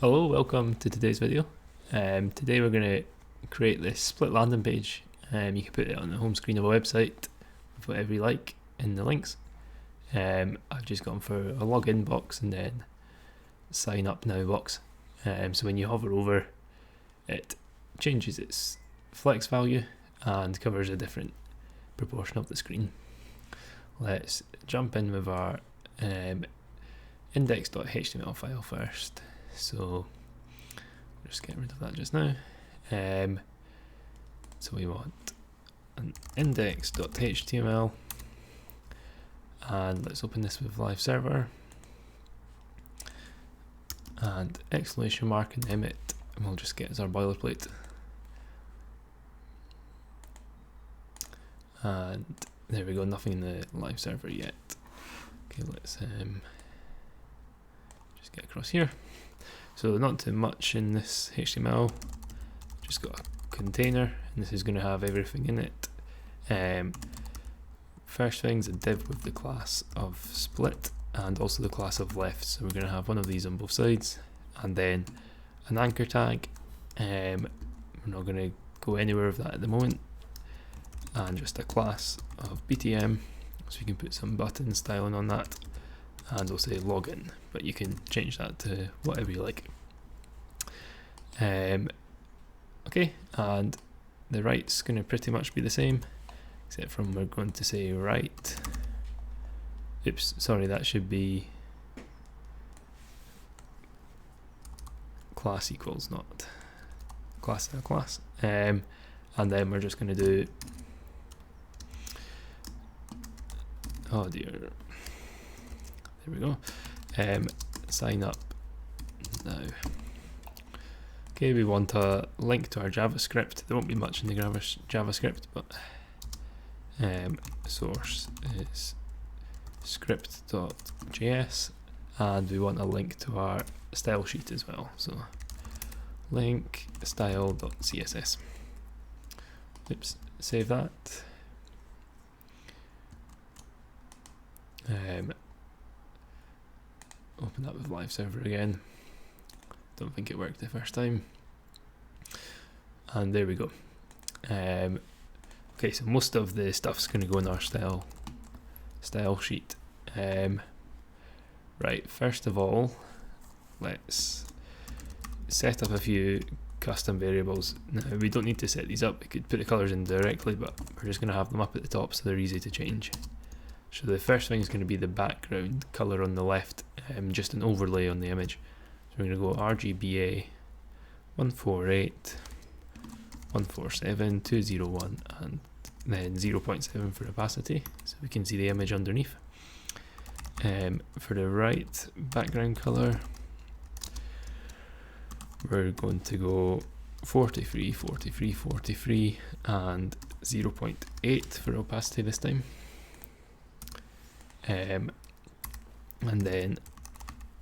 Hello, welcome to today's video. Today we're going to create this split landing page. You can put it on the home screen of a website with whatever you like in the links. I've just gone for a login box and then sign up now box. So when you hover over, it changes its flex value and covers a different proportion of the screen. Let's jump in with our index.html file first. So just get rid of that just now. So we want an index.html, and let's open this with live server and exclamation mark and emit, and we'll just get as our boilerplate. And there we go, nothing in the live server yet. Okay, let's just get across here. So not too much in this HTML, just got a container, and this is going to have everything in it. First thing's a div with the class of split and also the class of left, so we're going to have one of these on both sides, and then an anchor tag. We're not going to go anywhere with that at the moment, and just a class of BTM, so you can put some button styling on that, and we'll say login, but you can change that to whatever you like. Okay, and the right's going to pretty much be the same, except from we're going to say right. Oops, sorry, that should be class equals, not class in a class. And then we're just going to do, oh dear, there we go, sign up now. Okay, we want a link to our JavaScript. There won't be much in the JavaScript, but source is script.js, and we want a link to our style sheet as well. So link style.css. Oops, save that. Open that with live server again. Don't think it worked the first time. And there we go. Okay, so most of the stuff's going to go in our style sheet. Right, first of all, let's set up a few custom variables. Now, we don't need to set these up. We could put the colors in directly, but we're just going to have them up at the top so they're easy to change. So the first thing is going to be the background color on the left, just an overlay on the image. So we're going to go RGBA 148, 147, 201, and then 0.7 for opacity, so we can see the image underneath. For the right background color, we're going to go 43, 43, 43, and 0.8 for opacity this time. And then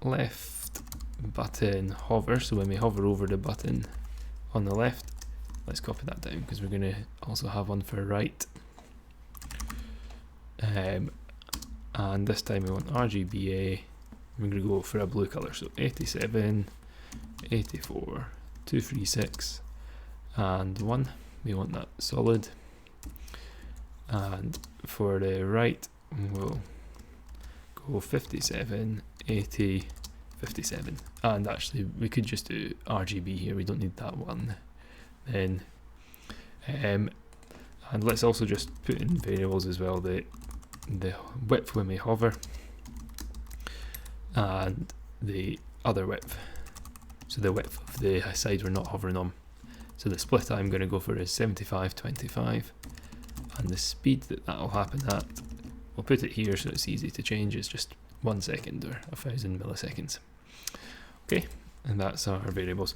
left button hover, so when we hover over the button on the left, let's copy that down because we're going to also have one for right. And this time we want RGBA, we're going to go for a blue color, so 87, 84, 236, and 1. We want that solid. And for the right, we'll go 57, 80, 57, and actually we could just do RGB here, we don't need that one. Then and let's also just put in variables as well, the width when we hover and the other width, so the width of the side we're not hovering on. So the split I'm going to go for is 75-25, and the speed that'll happen at, we'll put it here so it's easy to change, it's just 1 second or 1000 milliseconds. Okay, and that's our variables.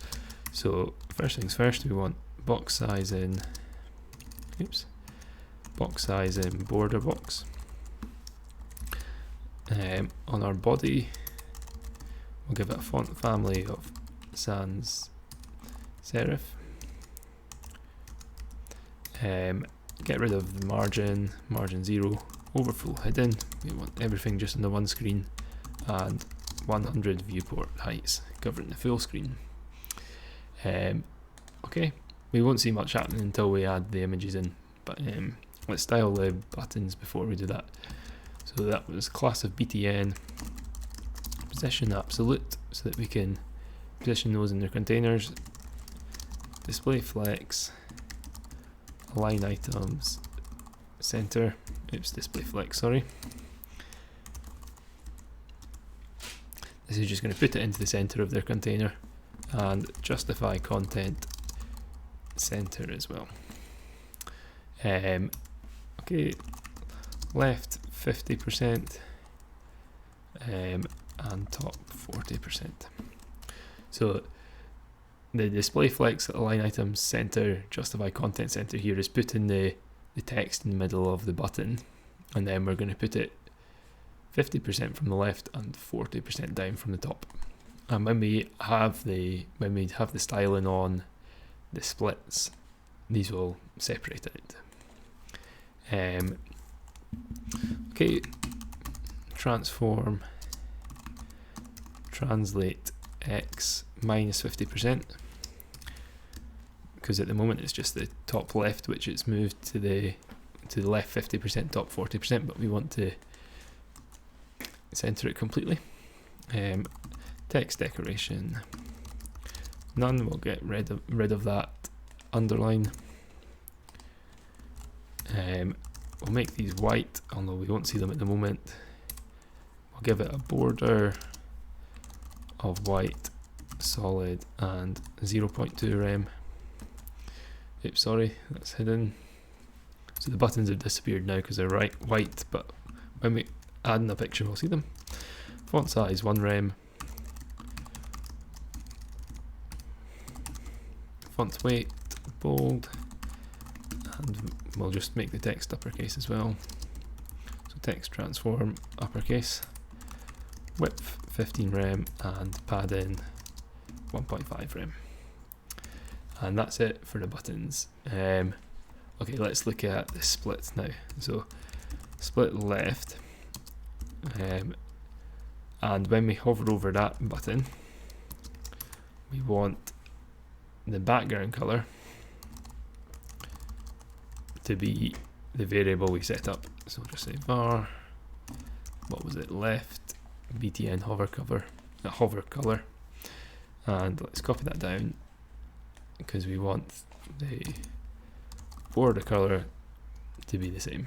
So first things first, we want box size in, border box. On our body, we'll give it a font family of sans serif. Get rid of the margin 0, overflow hidden. We want everything just on the one screen, and 100 viewport heights covering the full screen. Okay, we won't see much happening until we add the images in, but let's style the buttons before we do that. So that was class of btn, position absolute, so that we can position those in their containers, display flex, align items, center, display flex, sorry. This is just going to put it into the center of their container, and justify content center as well. Okay, left 50%, and top 40%. So the display flex, align items, center, justify content center here is putting the text in the middle of the button, and then we're going to put it 50% from the left and 40% down from the top. And when we have the styling on the splits, these will separate out. Okay, transform translate x minus 50%, because at the moment it's just the top left which it's moved to the left 50%, top 40%, but we want to center it completely. Text decoration none, we'll get rid of that underline. We'll make these white, although we won't see them at the moment. We'll give it a border of white, solid, and 0.2 rem. Oops, sorry, that's hidden. So the buttons have disappeared now because they're white, but when we add in a picture we'll see them. Font size 1 rem. Font weight bold, and we'll just make the text uppercase as well. So text transform uppercase, width 15 rem, and padding 1.5 rem. And that's it for the buttons. Okay, let's look at the split now. So split left, and when we hover over that button, we want the background color to be the variable we set up. So we'll just say var, what was it, left btn hover color, and let's copy that down because we want the border color to be the same.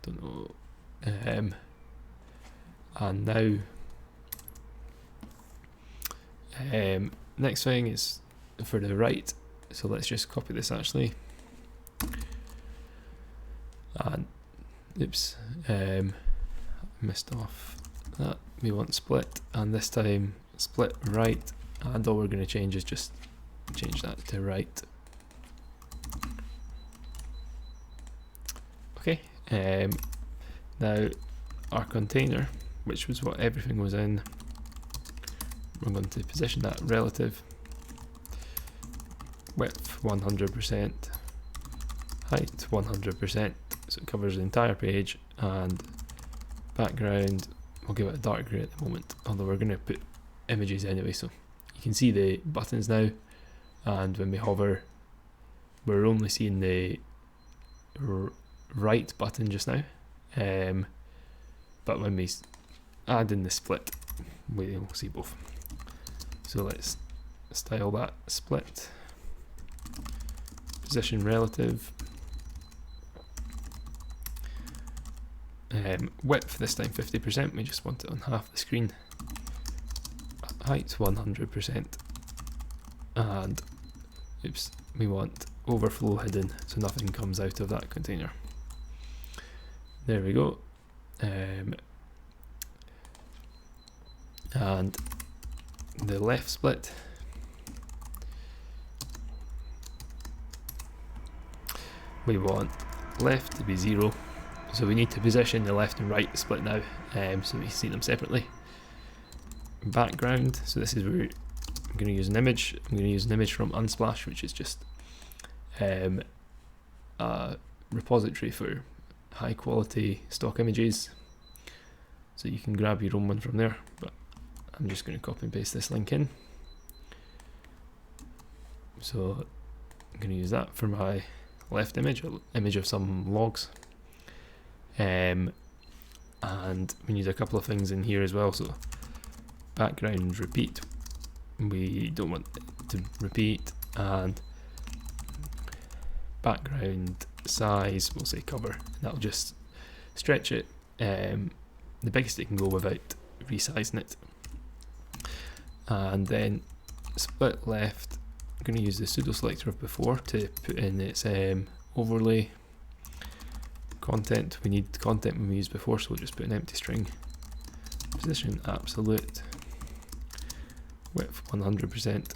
Don't know. And now next thing is for the right, so let's just copy this actually, and oops, missed off that. We want split, and this time split right, and all we're going to change is just change that to right. Okay, now our container, which was what everything was in, we're going to position that relative, width 100%, height 100%, so it covers the entire page, and background, we'll give it a dark grey at the moment, although we're going to put images anyway, so you can see the buttons now, and when we hover we're only seeing the right button just now, but when we add in the split we'll see both. So let's style that split, position relative, width this time 50%, we just want it on half the screen, height 100%, and oops, we want overflow hidden so nothing comes out of that container. There we go. And the left split, we want left to be 0, so we need to position the left and right split now, so we see them separately. Background, so this is where I'm going to use an image. I'm going to use an image from Unsplash, which is just a repository for high quality stock images, so you can grab your own one from there, but I'm just going to copy and paste this link in. So I'm going to use that for my left image, or image of some logs. And we need a couple of things in here as well. So background repeat, we don't want it to repeat, and background size, we'll say cover, and that'll just stretch it the biggest it can go without resizing it. And then split left, I'm going to use the pseudo selector of before to put in its overlay content. We need content we used before, so we'll just put an empty string. Position absolute, width 100%,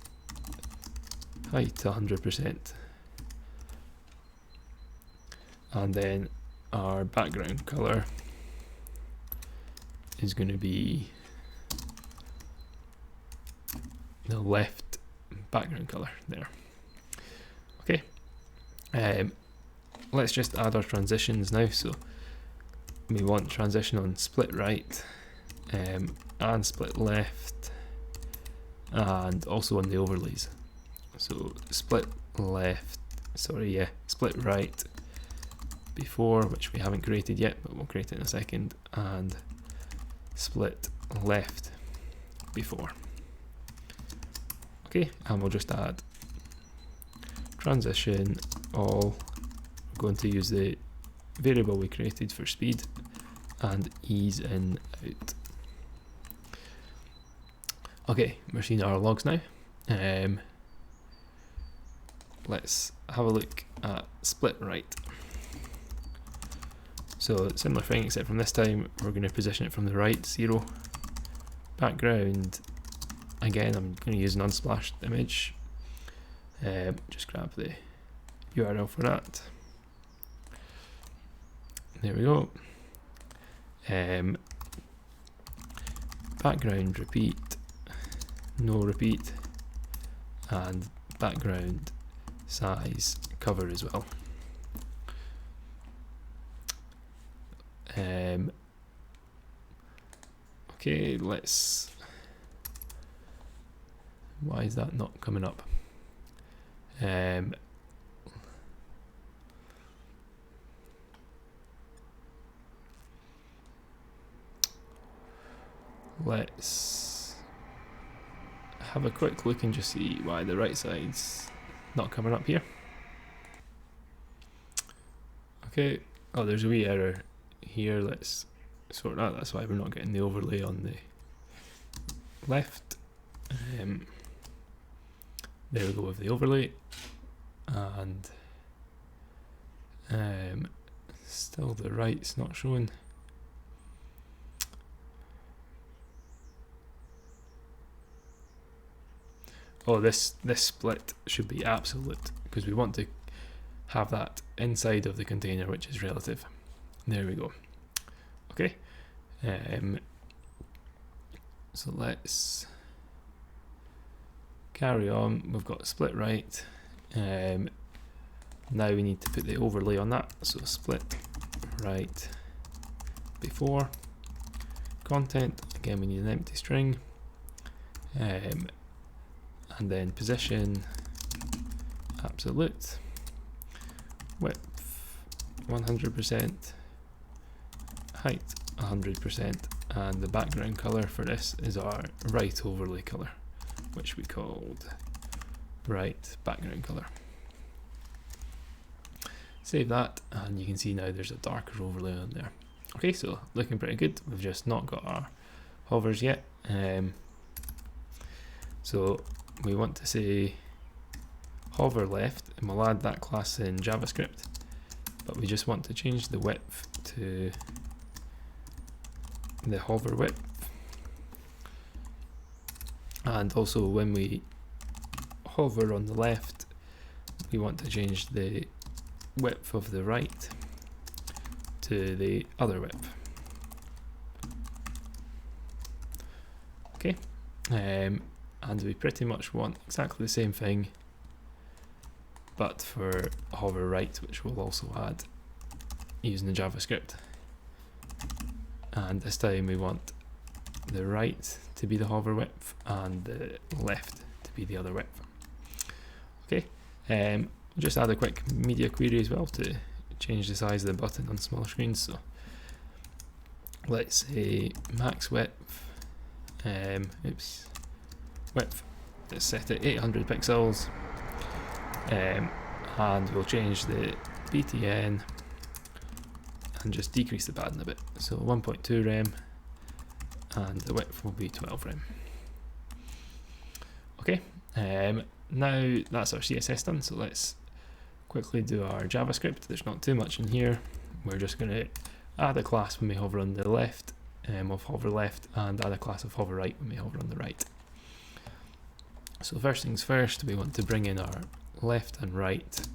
height 100%, and then our background color is going to be the left background color there. Okay, let's just add our transitions now. So we want transition on split right and split left, and also on the overlays. So split left, split right before, which we haven't created yet, but we'll create it in a second, and split left before. Okay, and we'll just add transition all. We're going to use the variable we created for speed and ease in out. Okay, we're seeing our logs now. Let's have a look at split right. So similar thing, except from this time we're going to position it from the right, 0. Background, again I'm going to use an unsplashed image. Just grab the URL for that. There we go. Background repeat, no repeat, and background size cover as well. Okay, why is that not coming up? Let's have a quick look and just see why the right side's not coming up here. Okay, oh, there's a wee error here. Let's sort that. That's why we're not getting the overlay on the left. There we go with the overlay, and still the right's not showing. Oh, this split should be absolute, because we want to have that inside of the container, which is relative. There we go. Okay, so let's carry on. We've got split right. Now we need to put the overlay on that. So split right before content. Again, we need an empty string. And then position absolute, width 100%, height 100%, and the background color for this is our right overlay color, which we called right background color. Save that, and you can see now there's a darker overlay on there. Okay, so looking pretty good. We've just not got our hovers yet. So we want to say hover left, and we'll add that class in JavaScript, but we just want to change the width to the hover width. And also when we hover on the left, we want to change the width of the right to the other width. Okay, and we pretty much want exactly the same thing, but for hover right, which we'll also add using the JavaScript. And this time we want the right to be the hover width and the left to be the other width. Okay, just add a quick media query as well to change the size of the button on smaller screens. So let's say max width, width is set at 800 pixels, and we'll change the btn and just decrease the padding a bit, so 1.2 rem, and the width will be 12 rem. Okay, now that's our CSS done, so let's quickly do our JavaScript. There's not too much in here. We're just going to add a class when we hover on the left of hover left, and add a class of hover right when we hover on the right. So first things first, we want to bring in our left and right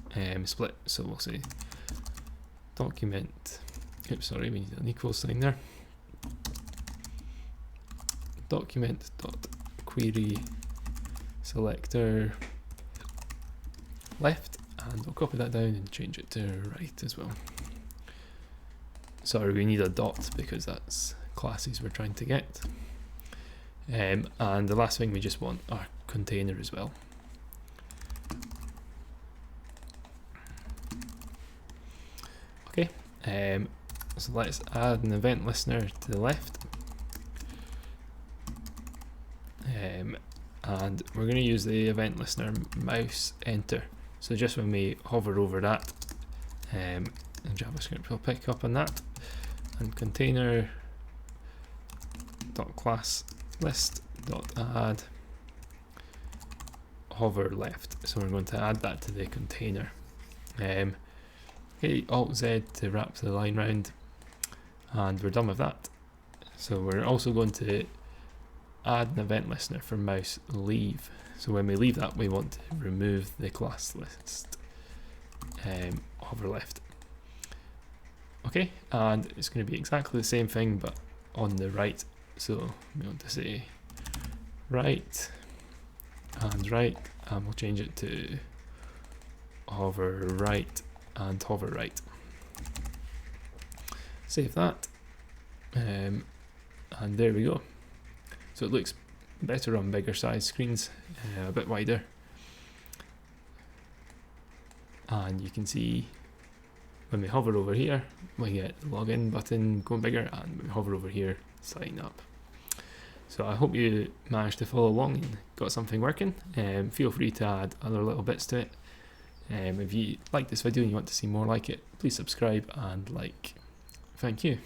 split. So we'll say document, oops, sorry, we need an equal sign there. Document dot query selector left, and we'll copy that down and change it to right as well. Sorry, we need a dot because that's classes we're trying to get. And the last thing, we just want our container as well. Okay, so let's add an event listener to the left. And we're going to use the event listener mouse enter. So just when we hover over that, and JavaScript will pick up on that. And container dot class list dot add hover left. So we're going to add that to the container. Okay, Alt Z to wrap the line round, and we're done with that. So we're also going to add an event listener for mouse leave. So when we leave that, we want to remove the class list, hover left. Okay, and it's going to be exactly the same thing but on the right. So we want to say right, and we'll change it to hover right and hover right. Save that, and there we go. So it looks better on bigger size screens, a bit wider, and you can see when we hover over here we get the login button going bigger, and when we hover over here, sign up. So I hope you managed to follow along and got something working. Feel free to add other little bits to it. If you like this video and you want to see more like it, please subscribe and like. Thank you.